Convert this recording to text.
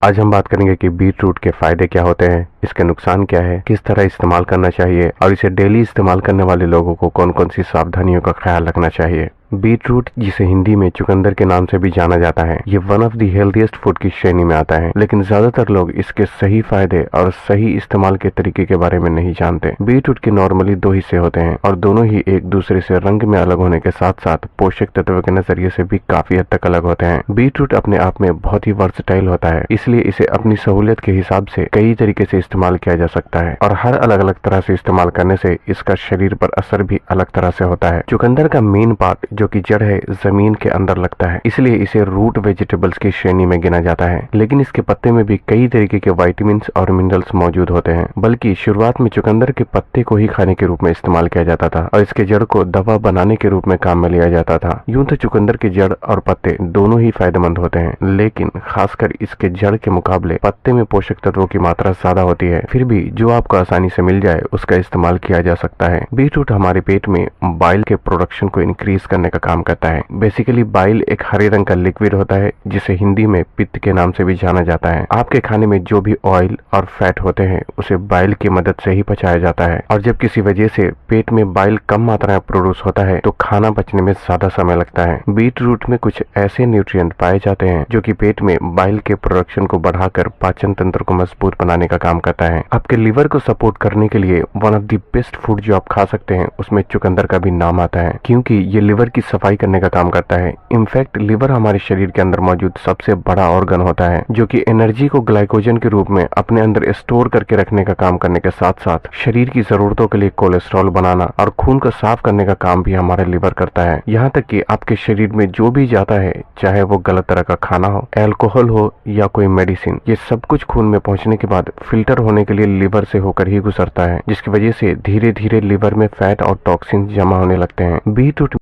आज हम बात करेंगे कि बीट रूट के फायदे क्या होते हैं, इसके नुकसान क्या है, किस तरह इस्तेमाल करना चाहिए और इसे डेली इस्तेमाल करने वाले लोगों को कौन कौन सी सावधानियों का ख्याल रखना चाहिए। बीट रूट, जिसे हिंदी में चुकंदर के नाम से भी जाना जाता है, ये one of the healthiest food की श्रेणी में आता है, लेकिन ज्यादातर लोग इसके सही फायदे और सही इस्तेमाल के तरीके के बारे में नहीं जानते। बीट रूट के नॉर्मली दो हिस्से होते हैं और दोनों ही एक दूसरे से रंग में अलग होने के साथ साथ पोषक तत्व के नजरिए से भी काफी हद तक अलग होते हैं। बीट रूट अपने आप में बहुत ही वर्सटाइल होता है, इसलिए इसे अपनी सहूलियत के हिसाब से कई तरीके से इस्तेमाल किया जा सकता है और हर अलग अलग तरह से इस्तेमाल करने से इसका शरीर पर असर भी अलग तरह से होता है। चुकंदर का मेन पार्ट, जो कि जड़ है, जमीन के अंदर लगता है, इसलिए इसे रूट वेजिटेबल्स की श्रेणी में गिना जाता है। लेकिन इसके पत्ते में भी कई तरीके के विटामिन्स और मिनरल्स मौजूद होते हैं। बल्कि शुरुआत में चुकंदर के पत्ते को ही खाने के रूप में इस्तेमाल किया जाता था और इसके जड़ को दवा बनाने के रूप में काम में लिया जाता था। यूं तो चुकंदर के जड़ और पत्ते दोनों ही फायदेमंद होते हैं, लेकिन खासकर इसके जड़ के मुकाबले पत्ते में पोषक तत्वों की मात्रा ज्यादा होती है। फिर भी जो आपको आसानी से मिल जाए उसका इस्तेमाल किया जा सकता है। बीट रूट हमारे पेट में बाइल के प्रोडक्शन को इंक्रीज करने का काम करता है। बेसिकली बाइल एक हरे रंग का लिक्विड होता है जिसे हिंदी में पित्त के नाम से भी जाना जाता है। आपके खाने में जो भी ऑयल और फैट होते हैं उसे बाइल की मदद से ही पचाया जाता है और जब किसी वजह से पेट में बाइल कम मात्रा में प्रोड्यूस होता है तो खाना पचने में ज्यादा समय लगता है। बीट रूट में कुछ ऐसे न्यूट्रिएंट पाए जाते हैं जो कि पेट में बाइल के प्रोडक्शन को बढ़ाकर पाचन तंत्र को मजबूत बनाने का काम करता है। आपके लिवर को सपोर्ट करने के लिए one of the best food जो आप खा सकते हैं उसमें चुकंदर का भी नाम आता है, क्योंकि ये लिवर की सफाई करने का काम करता है। इनफैक्ट लिवर हमारे शरीर के अंदर मौजूद सबसे बड़ा ऑर्गन होता है जो कि एनर्जी को ग्लाइकोजन के रूप में अपने अंदर स्टोर करके रखने का काम करने के साथ साथ शरीर की जरूरतों के लिए कोलेस्ट्रॉल बनाना और खून को साफ करने का काम भी हमारा लिवर करता है। यहाँ तक कि आपके शरीर में जो भी जाता है, चाहे वो गलत तरह का खाना हो, अल्कोहल हो या कोई मेडिसिन, ये सब कुछ खून में पहुंचने के बाद फिल्टर होने के लिए लिवर से होकर ही गुजरता है, जिसकी वजह से धीरे धीरे लिवर में फैट और टॉक्सिन जमा होने लगते हैं। Beet root